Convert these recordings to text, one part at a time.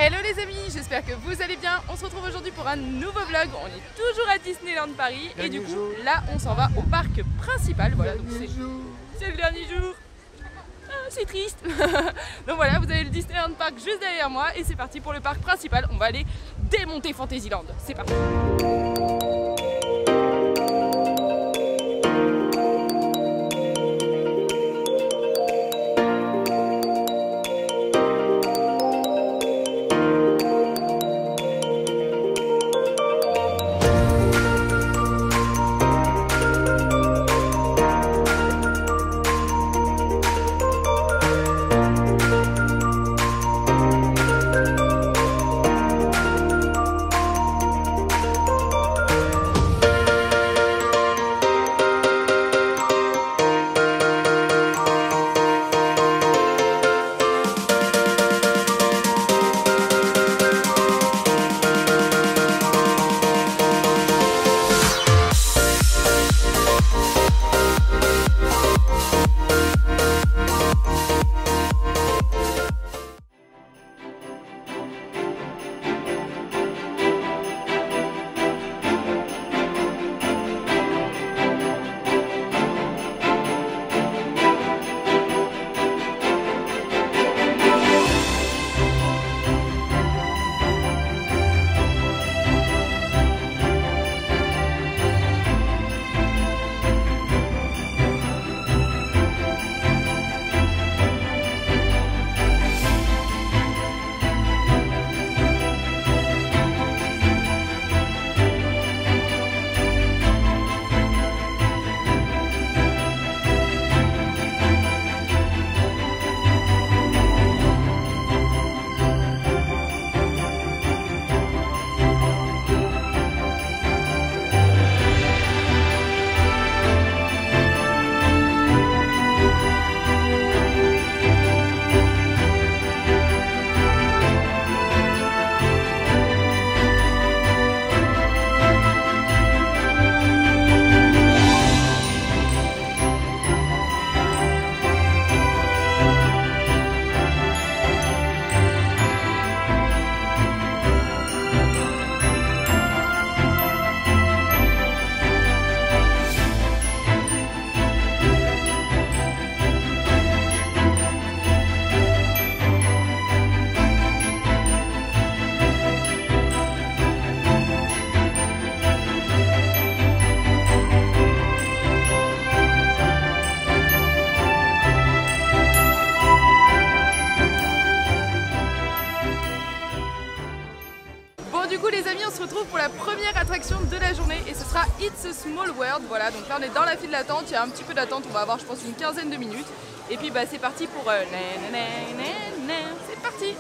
Hello les amis, j'espère que vous allez bien. On se retrouve aujourd'hui pour un nouveau vlog. On est toujours à Disneyland Paris et du coup là on s'en va au parc principal. Voilà, donc c'est le dernier jour. Ah, c'est triste. Donc voilà, vous avez le Disneyland Park juste derrière moi et c'est parti pour le parc principal. On va aller démonter Fantasyland. C'est parti. Du coup les amis, on se retrouve pour la première attraction de la journée et ce sera It's a Small World. Voilà, donc là on est dans la file d'attente, il y a un petit peu d'attente, on va avoir je pense une quinzaine de minutes. Et puis bah c'est parti pour... c'est parti.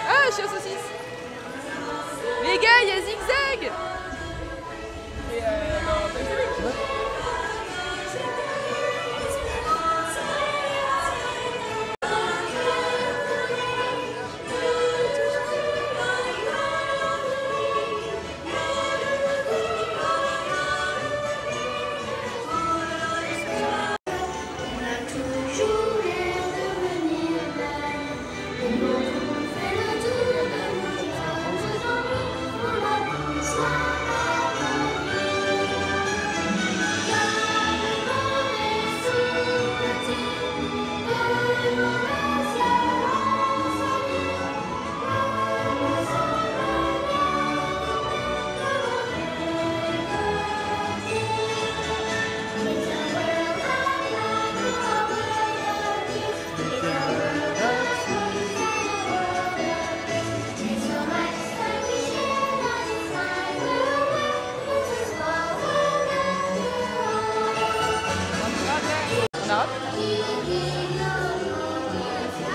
Ah, chien saucisse. Les gars, il y a Zigzag.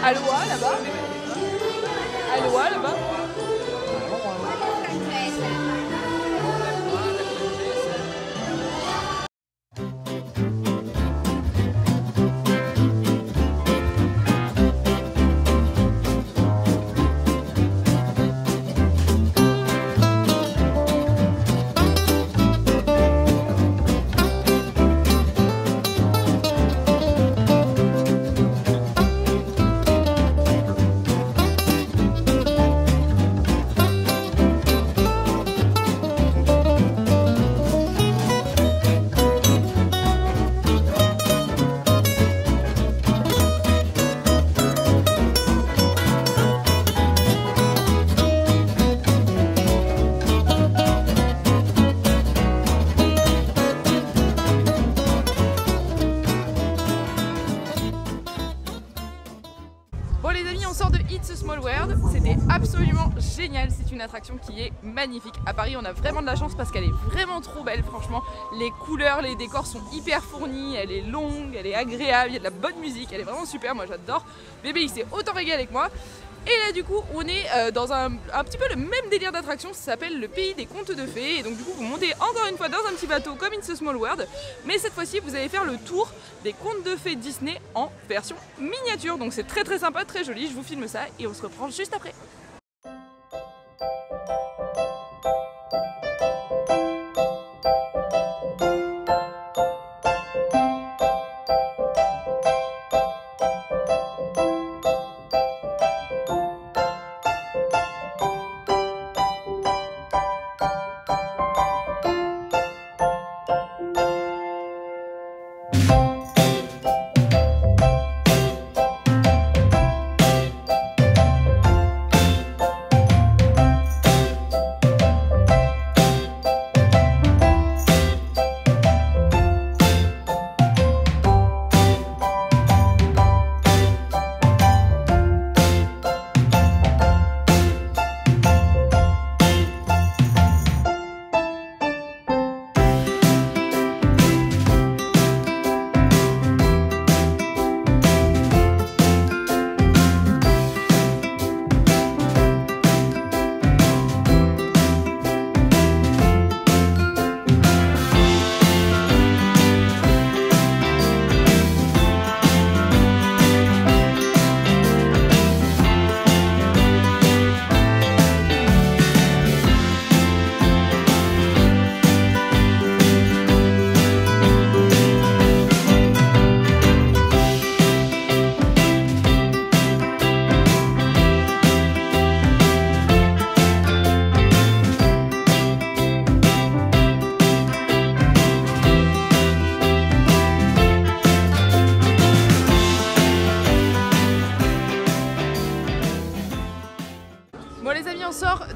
Aloha là-bas. Aloha là-bas. It's a Small World, c'était absolument génial, c'est une attraction qui est magnifique. À Paris on a vraiment de la chance parce qu'elle est vraiment trop belle, franchement. Les couleurs, les décors sont hyper fournis, elle est longue, elle est agréable, il y a de la bonne musique, elle est vraiment super, moi j'adore. Bébé il s'est autant régalé avec moi. Et là du coup on est dans un petit peu le même délire d'attraction, ça s'appelle le pays des contes de fées. Et donc du coup vous montez encore une fois dans un petit bateau comme It's a Small World. Mais cette fois-ci vous allez faire le tour des contes de fées Disney en version miniature. Donc c'est très sympa, très joli, je vous filme ça et on se reprend juste après. Bon les amis, on sort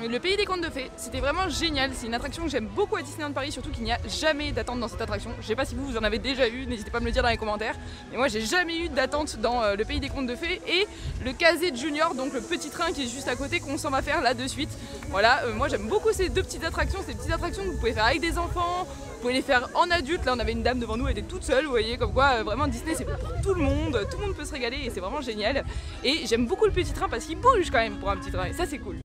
le pays des contes de fées. C'était vraiment génial, c'est une attraction que j'aime beaucoup à Disneyland Paris, surtout qu'il n'y a jamais d'attente dans cette attraction. Je sais pas si vous en avez déjà eu, n'hésitez pas à me le dire dans les commentaires. Mais moi j'ai jamais eu d'attente dans le pays des contes de fées. Et le Kazé Junior, donc le petit train qui est juste à côté qu'on s'en va faire là de suite. Voilà, moi j'aime beaucoup ces deux petites attractions, ces petites attractions que vous pouvez faire avec des enfants. Vous pouvez les faire en adulte, là on avait une dame devant nous, elle était toute seule, vous voyez, comme quoi vraiment Disney c'est pour tout le monde peut se régaler et c'est vraiment génial. Et j'aime beaucoup le petit train parce qu'il bouge quand même pour un petit train et ça c'est cool.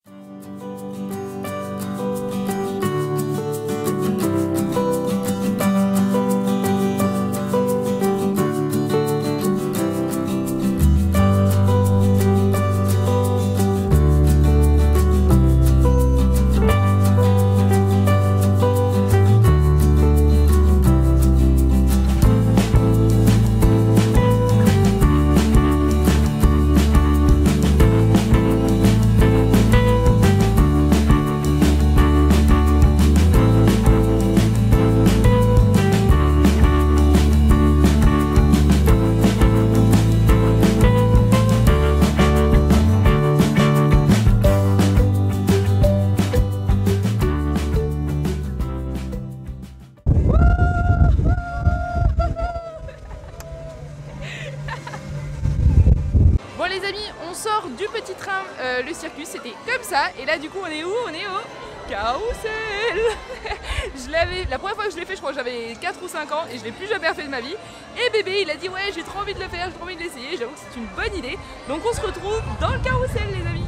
Bon les amis, on sort du petit train, le circus, c'était comme ça. Et là du coup on est où? On est au carrousel. La première fois que je l'ai fait, je crois que j'avais 4 ou 5 ans et je l'ai plus jamais refait de ma vie. Et bébé il a dit ouais j'ai trop envie de le faire, j'ai trop envie de l'essayer. J'avoue que c'est une bonne idée. Donc on se retrouve dans le carrousel les amis.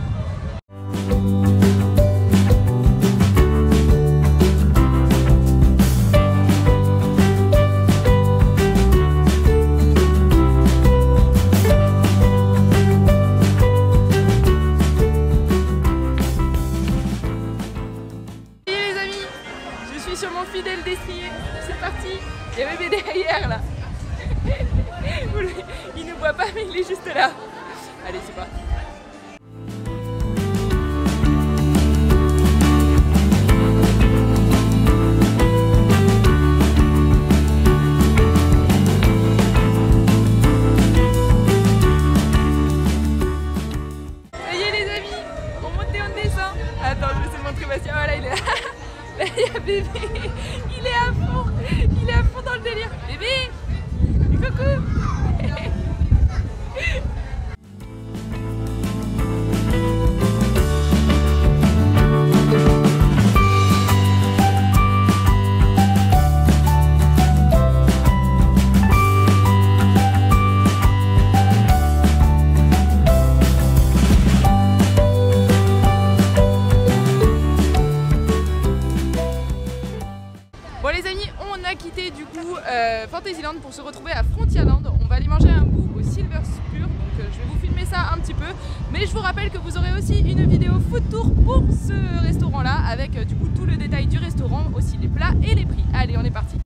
Sur mon fidèle destrier, c'est parti. Il y a bébé derrière là. Il ne voit pas mais il est juste là. Allez c'est parti. Ça y est les amis, on monte et on descend. Attends je vais essayer de montrer Bastien. Voilà il est là. Là, il y a bébé, il est à fond dans le délire. Bébé, coucou. on a quitté du coup Fantasyland pour se retrouver à Frontierland. On va aller manger un bout au Silver Spur, donc je vais vous filmer ça un petit peu. Mais je vous rappelle que vous aurez aussi une vidéo food tour pour ce restaurant là, avec du coup tout le détail du restaurant, aussi les plats et les prix. Allez, on est parti.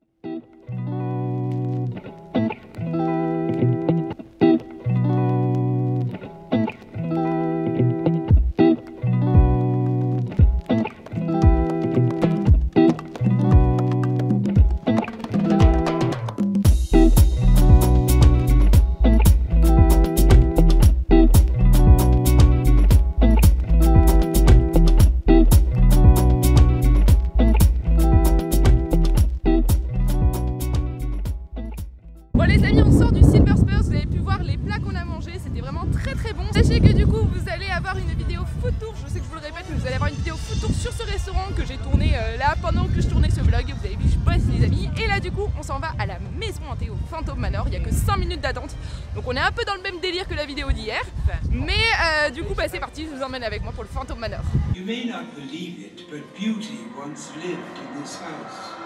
Bon les amis, on sort du Silver Spurs, vous avez pu voir les plats qu'on a mangés, c'était vraiment très très bon. Sachez que du coup vous allez avoir une vidéo food tour, je sais que je vous le répète, mais vous allez avoir une vidéo food tour sur ce restaurant que j'ai tourné là pendant que je tournais ce vlog. Vous avez vu, je bosse les amis. Et là du coup on s'en va à la maison hantée, au Phantom Manor, il n'y a que 5 minutes d'attente. Donc on est un peu dans le même délire que la vidéo d'hier. Mais du coup bah, c'est parti, je vous emmène avec moi pour le Phantom Manor. You may not believe it, but beauty once lived in this house.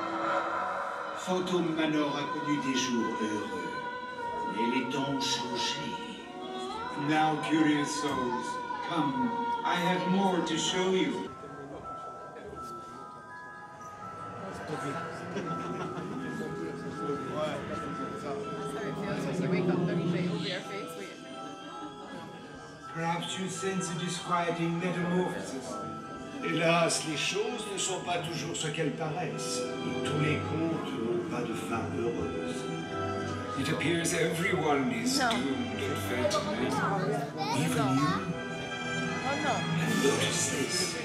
Phantom Manor a connu des jours heureux, mais les temps ont changé. Now, curious souls, come, I have more to show you. Perhaps you sense a disquieting metamorphosis. Hélas, les choses ne sont pas toujours ce qu'elles paraissent. Et tous les contes n'ont pas de fin heureuse. It appears everyone is doomed eventually. Even you. And notice this.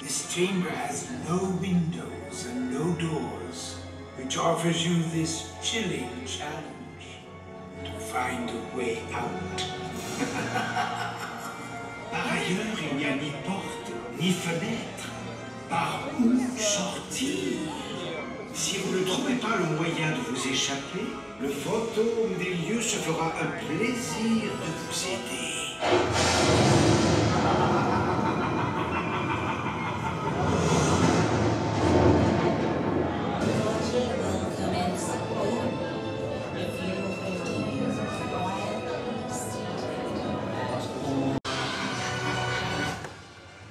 This chamber has no windows and no doors, which offers you this chilling challenge to find a way out. Par ailleurs, il n'y a ni porte, ni fenêtre. Par où sortir? Si vous ne trouvez pas le moyen de vous échapper, le fantôme des lieux se fera un plaisir de vous aider.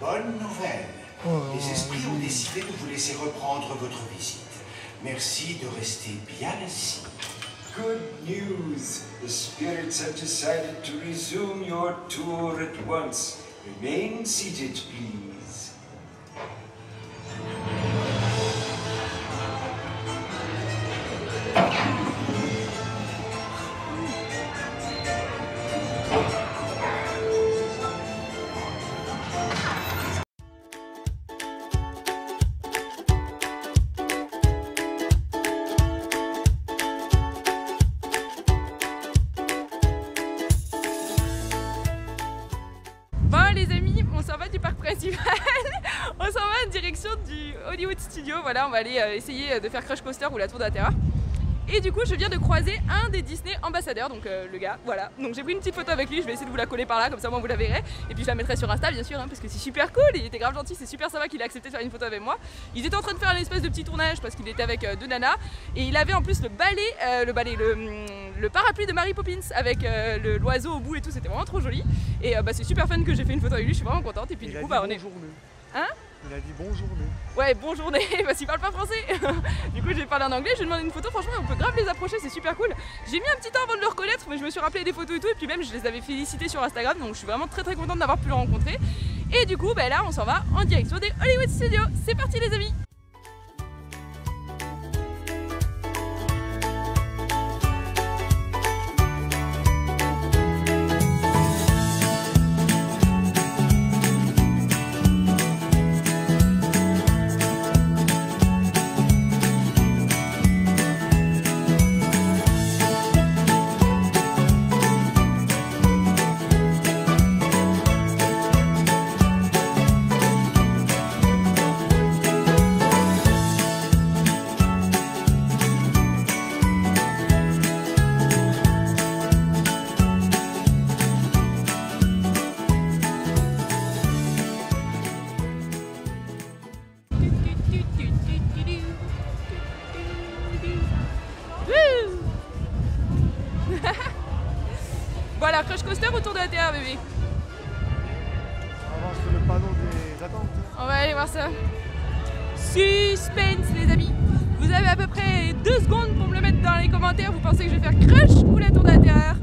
Bonne nouvelle. Les esprits ont décidé de vous laisser reprendre votre visite. Merci de rester bien assis. Good news. The spirits have decided to resume your tour at once. Remain seated, please. Les amis, on s'en va du parc principal, on s'en va en direction du Hollywood Studio. Voilà, on va aller essayer de faire Crush Coaster ou la Tour de la Terreur. Et du coup, je viens de croiser un des Disney ambassadeurs, donc le gars, voilà. Donc j'ai pris une petite photo avec lui, je vais essayer de vous la coller par là, comme ça moi vous la verrez. Et puis je la mettrai sur Insta, bien sûr, hein, parce que c'est super cool, il était grave gentil, c'est super sympa qu'il ait accepté de faire une photo avec moi. Ils étaient en train de faire un espèce de petit tournage parce qu'il était avec deux nanas. Et il avait en plus le parapluie de Mary Poppins avec l'oiseau au bout et tout, c'était vraiment trop joli. Et bah, c'est super fun que j'ai fait une photo avec lui, je suis vraiment contente. Et puis du coup, bah on est... Hein? Il a dit bonne journée. Ouais, bonne journée, parce qu'il parle pas français. Du coup, j'ai parlé en anglais, je lui ai demandé une photo. Franchement, on peut grave les approcher, c'est super cool. J'ai mis un petit temps avant de le reconnaître, mais je me suis rappelé des photos et tout. Et puis même, je les avais félicités sur Instagram, donc je suis vraiment très contente d'avoir pu le rencontrer. Et du coup, bah, là, on s'en va en direction des Hollywood Studios. C'est parti, les amis. un crush coaster ou tour de la Terre, bébé? On va voir sur le panneau des attentes. On va aller voir ça. Suspense, les amis. Vous avez à peu près 2 secondes pour me le mettre dans les commentaires. Vous pensez que je vais faire crush ou la tour de la Terre?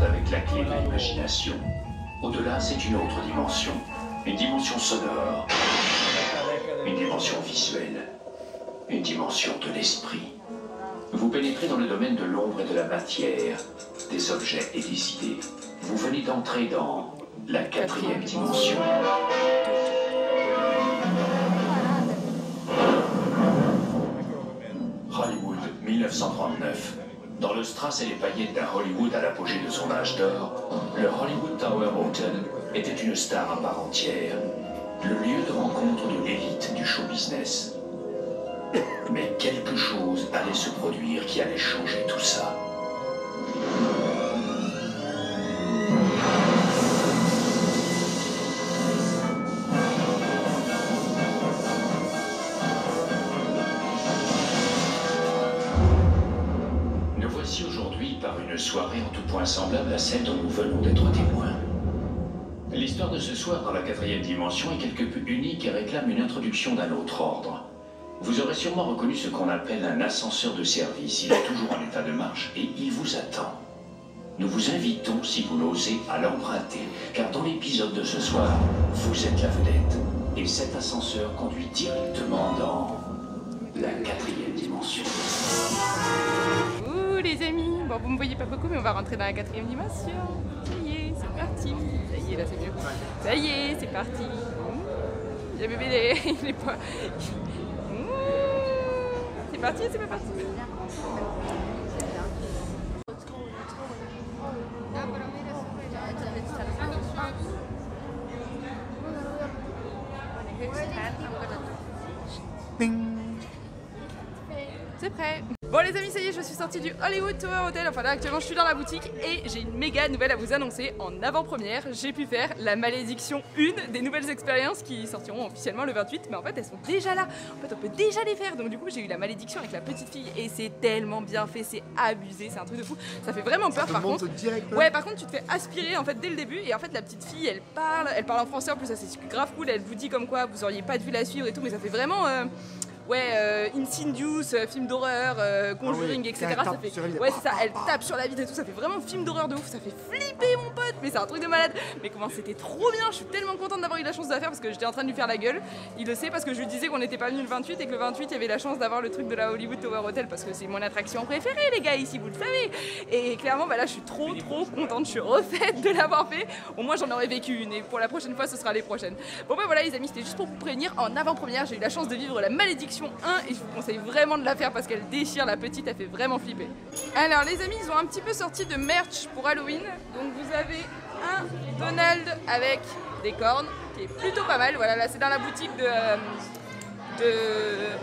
Avec la clé de l'imagination. Au-delà, c'est une autre dimension. Une dimension sonore. Une dimension visuelle. Une dimension de l'esprit. Vous pénétrez dans le domaine de l'ombre et de la matière, des objets et des idées. Vous venez d'entrer dans la 4e dimension. Hollywood, 1939. Dans le strass et les paillettes d'un Hollywood à l'apogée de son âge d'or, le Hollywood Tower Hotel était une star à part entière, le lieu de rencontre de l'élite du show business. Mais quelque chose allait se produire qui allait changer tout ça. Voici aujourd'hui par une soirée en tout point semblable à celle dont nous venons d'être témoins. L'histoire de ce soir dans la 4e dimension est quelque peu unique et réclame une introduction d'un autre ordre. Vous aurez sûrement reconnu ce qu'on appelle un ascenseur de service. Il est toujours en état de marche et il vous attend. Nous vous invitons, si vous l'osez, à l'emprunter, car dans l'épisode de ce soir, vous êtes la vedette. Et cet ascenseur conduit directement dans la 4e dimension. Les amis, bon vous me voyez pas beaucoup mais on va rentrer dans la 4e dimension. Ça y est, c'est parti. Ça y est, là c'est mieux. Ça y est, c'est parti. J'ai bébé les poids. C'est parti, c'est pas parti. C'est prêt. Bon les amis, ça y est, je suis sortie du Hollywood Tower Hotel. Enfin là actuellement je suis dans la boutique et j'ai une méga nouvelle à vous annoncer. En avant-première, j'ai pu faire la malédiction 1 des nouvelles expériences qui sortiront officiellement le 28. Mais en fait elles sont déjà là, en fait on peut déjà les faire. Donc du coup j'ai eu la malédiction avec la petite fille et c'est tellement bien fait, c'est abusé, c'est un truc de fou. Ça fait vraiment peur par contre. Ouais, par contre tu te fais aspirer en fait dès le début. Et en fait la petite fille elle parle en français en plus, ça c'est grave cool. Elle vous dit comme quoi vous auriez pas dû la suivre et tout, mais ça fait vraiment... Insidious, film d'horreur, Conjuring, etc. Ça fait... Ouais, c'est ça, elle tape sur la vitre et tout, ça fait vraiment film d'horreur de ouf, ça fait flipper mon pote, mais c'est un truc de malade. Mais comment c'était trop bien, je suis tellement contente d'avoir eu la chance de la faire parce que j'étais en train de lui faire la gueule. Il le sait parce que je lui disais qu'on n'était pas venu le 28 et que le 28 il y avait la chance d'avoir le truc de la Hollywood Tower Hotel parce que c'est mon attraction préférée les gars ici, vous le savez. Et clairement bah là je suis trop contente, je suis refaite de l'avoir fait. Au moins j'en aurais vécu une et pour la prochaine fois ce sera les prochaines. Bon bah voilà les amis, c'était juste pour vous prévenir, en avant-première j'ai eu la chance de vivre la malédiction 1 et je vous conseille vraiment de la faire parce qu'elle déchire, la petite, elle fait vraiment flipper. Alors les amis, ils ont un petit peu sorti de merch pour Halloween. Donc vous avez un Donald avec des cornes qui est plutôt pas mal. Voilà, là c'est dans la boutique de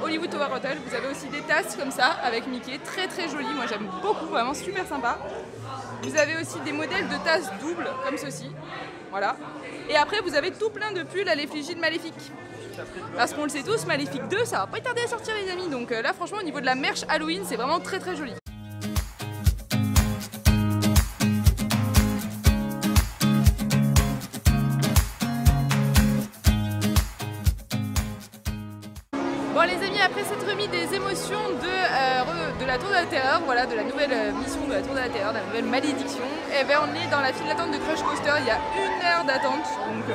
Hollywood Tower Hotel. Vous avez aussi des tasses comme ça avec Mickey, très jolies. Moi j'aime beaucoup, vraiment super sympa. Vous avez aussi des modèles de tasses doubles comme ceci. Voilà. Et après vous avez tout plein de pulls à l'effigie de Maléfique. Parce qu'on le sait tous, Maléfique 2 ça va pas tarder à sortir les amis. Donc là franchement au niveau de la merch Halloween c'est vraiment très joli. Bon Bon les amis, après s'être remis des émotions de la Tour de la Terreur, voilà, de la nouvelle mission de la Tour de la Terreur, de la nouvelle malédiction, et ben on est dans la file d'attente de Crush Coaster, il y a 1 heure d'attente, donc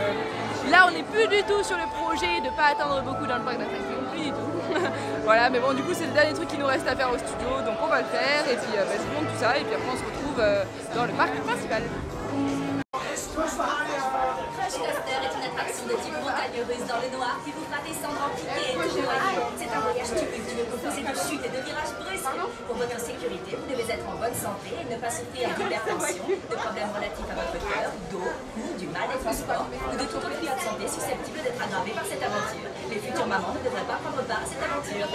là on n'est plus du tout sur le projet de pas attendre beaucoup dans le parc d'attractions, plus du tout. Voilà, mais bon du coup c'est le dernier truc qui nous reste à faire au studio, donc on va le faire, et puis je vous montre tout ça, et puis après on se retrouve dans le parc principal. Crush Coaster est une attraction de type montagne russe dans le noir qui vous fera descendre en piqué et tournoyer. C'est un voyage tumultueux composé de chutes et de virages brusques. Pour votre sécurité, vous devez être en bonne santé et ne pas souffrir d'hypertension, de problèmes relatifs à votre cœur, d'eau ou du mal-être au sport ou de toute autre période de santé susceptible d'être aggravée par cette aventure. Les futures mamans ne devraient pas prendre part à cette aventure.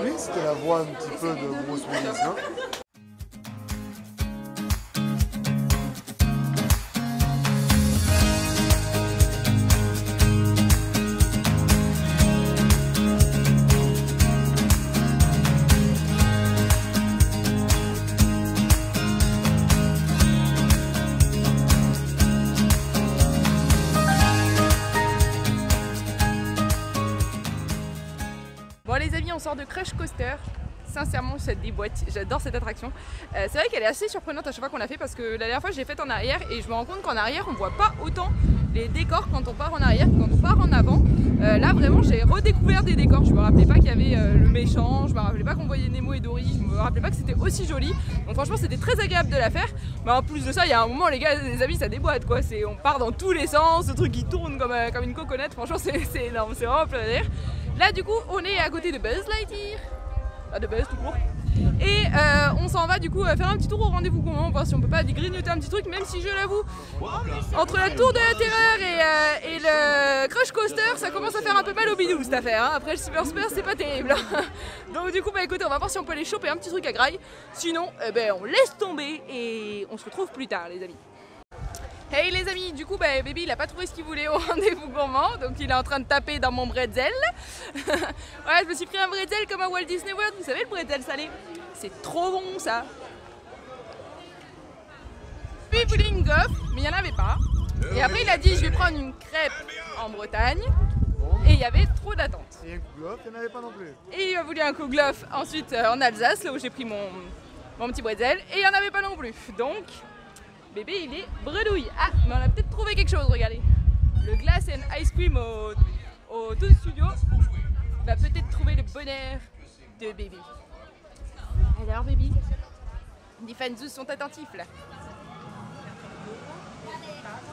Oui, c'était la voix un petit peu de Bruce Willis, non? Bon les amis, on sort de Crush Coaster. Sincèrement, ça déboîte, j'adore cette attraction. C'est vrai qu'elle est assez surprenante à chaque fois qu'on l'a fait parce que la dernière fois je l'ai faite en arrière et je me rends compte qu'en arrière on voit pas autant les décors quand on part en arrière que quand on part en avant. Là vraiment j'ai redécouvert des décors, je me rappelais pas qu'il y avait le méchant, je me rappelais pas qu'on voyait Nemo et Dory, je me rappelais pas que c'était aussi joli. Donc franchement c'était très agréable de la faire. Mais en plus de ça, il y a un moment les gars, les amis, ça déboîte quoi. On part dans tous les sens, ce truc qui tourne comme une coconut, franchement c'est énorme, c'est vraiment plein d'air. Là du coup on est à côté de Buzz Lightyear, de Buzz tout court, et on s'en va du coup faire un petit tour au rendez-vous gourmand, voir si on peut pas grignoter un petit truc, même si je l'avoue, entre la Tour de la Terreur et le Crush Coaster ça commence à faire un peu mal au bidou cette affaire, hein. Après le Super Spare c'est pas terrible. Donc du coup bah écoutez, on va voir si on peut aller choper un petit truc à graille, sinon on laisse tomber et on se retrouve plus tard les amis. Hey les amis, du coup Baby il a pas trouvé ce qu'il voulait au rendez-vous gourmand, donc il est en train de taper dans mon bretzel. Voilà, je me suis pris un bretzel comme à Walt Disney World, vous savez le bretzel salé, c'est trop bon ça. Puis il voulait une gaufre, mais il n'y en avait pas. Et après il a dit je vais prendre une crêpe en Bretagne, et il y avait trop d'attente. Et un Kouglof, il n'y en avait pas non plus. Et il a voulu un Kouglof ensuite en Alsace, là où j'ai pris mon petit bretzel, et il n'y en avait pas non plus. Donc Bébé il est bredouille. Ah, mais on a peut-être trouvé quelque chose, regardez. Le Glass and Ice Cream au Toon Studio va peut-être trouver le bonheur de Bébé. Alors Bébé, les fans sont attentifs là.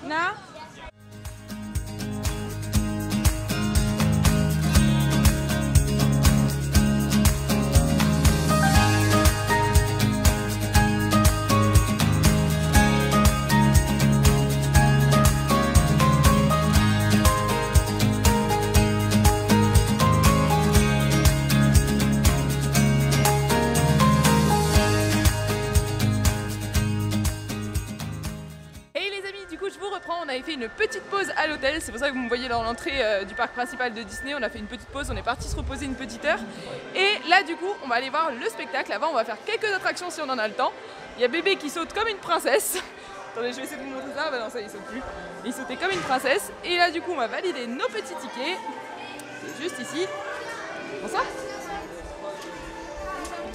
Non ? On avait fait une petite pause à l'hôtel, c'est pour ça que vous me voyez dans l'entrée du parc principal de Disney. On a fait une petite pause, on est parti se reposer une petite heure. Et là du coup on va aller voir le spectacle. Avant on va faire quelques attractions si on en a le temps. Il y a Bébé qui saute comme une princesse. Attendez, je vais essayer de vous montrer ça. Bah non, ça il saute plus. Il sautait comme une princesse. Et là du coup on va valider nos petits tickets. C'est juste ici. Bonsoir.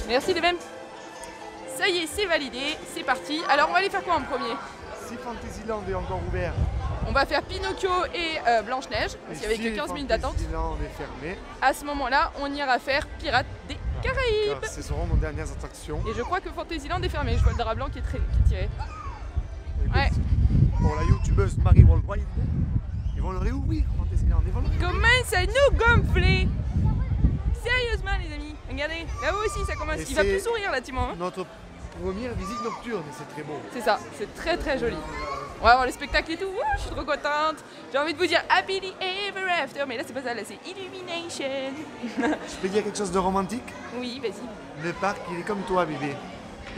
Merci les mêmes. Ça y est, c'est validé, c'est parti. Alors on va aller faire quoi en premier? Si Fantasyland est encore ouvert. On va faire Pinocchio et Blanche-Neige, parce qu'il y avait que 15 minutes d'attente. Fantasyland est fermé. À ce moment-là, on ira faire Pirates des Caraïbes. Ce seront nos dernières attractions. Et je crois que Fantasyland est fermé, je vois le drap blanc qui est tiré. Écoute, Ouais. pour la youtubeuse Marie Worldwide, ils vont le réouvrir Fantasyland. Ils vont le réouvrir. Commence à nous gonfler. Sérieusement les amis, regardez, là aussi ça commence, Et il va c'est plus sourire là Timon. Hein. Notre première visite nocturne, et c'est très beau. C'est ça, c'est très très joli. On va voir le spectacle et tout, ouh, je suis trop contente. J'ai envie de vous dire Happily Ever After, mais là c'est pas ça, là c'est Illumination. Je peux dire quelque chose de romantique? Oui, vas-y. Le parc, il est comme toi, bébé.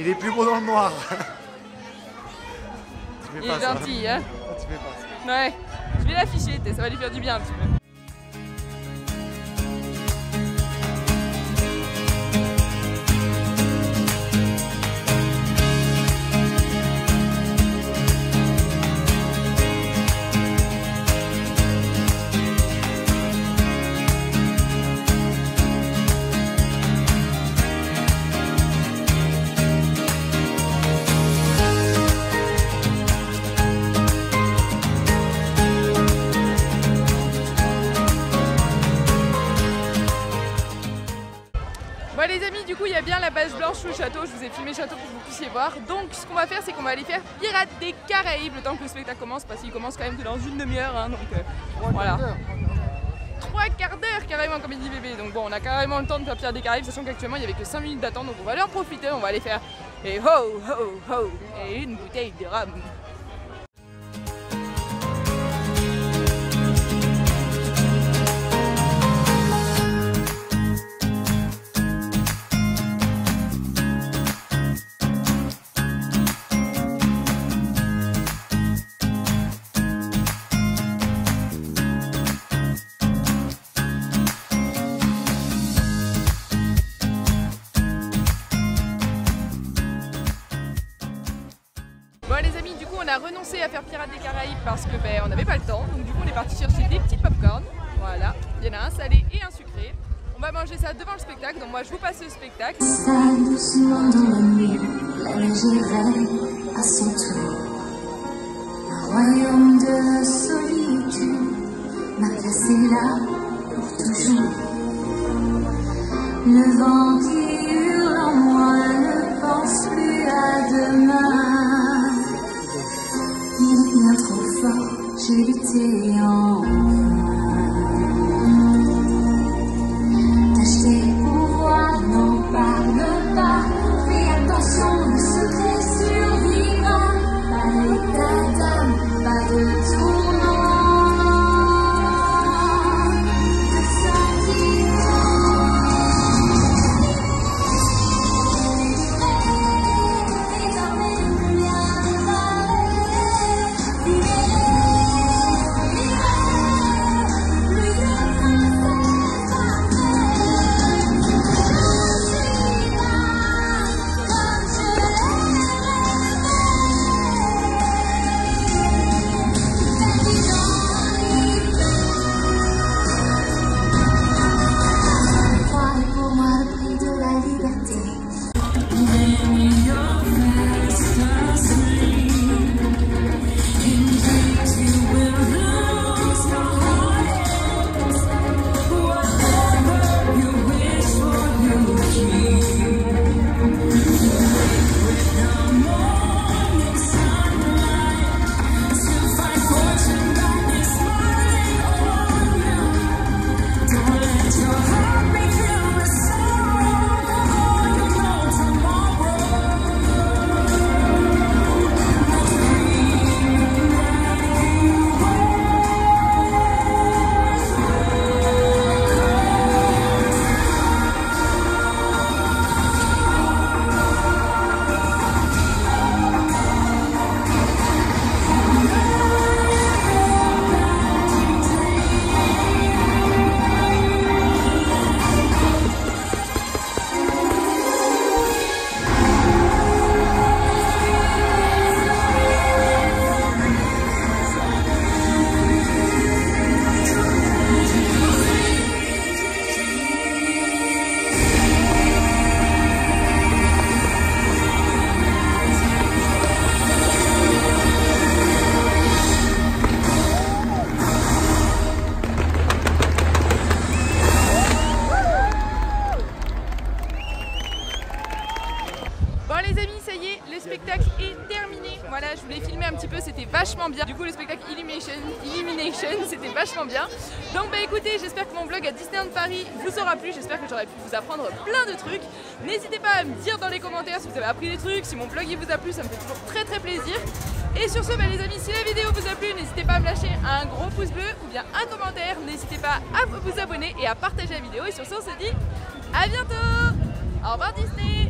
Il est plus beau dans le noir. Tu fais Il pas est ça. gentil, hein. Tu fais pas ça. Ouais, je vais l'afficher, ça va lui faire du bien un petit peu. a bien la base blanche sous le château, je vous ai filmé le château pour que vous puissiez voir. Donc ce qu'on va faire, c'est qu'on va aller faire Pirates des Caraïbes le temps que le spectacle commence, parce qu'il commence quand même que dans une demi-heure, hein, donc voilà. 3 quarts d'heure carrément comme il dit bébé, donc bon on a carrément le temps de faire Pirates des Caraïbes, sachant qu'actuellement il n'y avait que 5 minutes d'attente, donc on va aller en profiter, on va aller faire et ho ho ho et une bouteille de rhum. Bon les amis, du coup on a renoncé à faire Pirates des Caraïbes parce que on n'avait pas le temps, donc du coup on est parti chercher des petits popcorn. Voilà, il y en a un salé et un sucré. On va manger ça devant le spectacle, donc moi je vous passe le spectacle. Doucement dans la nuit, la neige éveille à son tour. Un royaume de solitude m'a placé là pour toujours. Le vent qui hurle en moi ne pense plus à demain. Il est bien trop fort, j'ai lutté en vain. T'acheter pouvoir, n'en parle pas. Fais attention, le secret survivra. Pas d'état d'âme, pas de tournant. De sentiments. Voilà, je voulais filmer un petit peu, c'était vachement bien. Du coup, le spectacle Illumination, c'était vachement bien. Donc bah écoutez, j'espère que mon vlog à Disneyland Paris vous aura plu. J'espère que j'aurai pu vous apprendre plein de trucs. N'hésitez pas à me dire dans les commentaires si vous avez appris des trucs, si mon vlog il vous a plu, ça me fait toujours très plaisir. Et sur ce, bah, les amis, si la vidéo vous a plu, n'hésitez pas à me lâcher un gros pouce bleu ou bien un commentaire. N'hésitez pas à vous abonner et à partager la vidéo. Et sur ce, on se dit à bientôt. Au revoir Disney.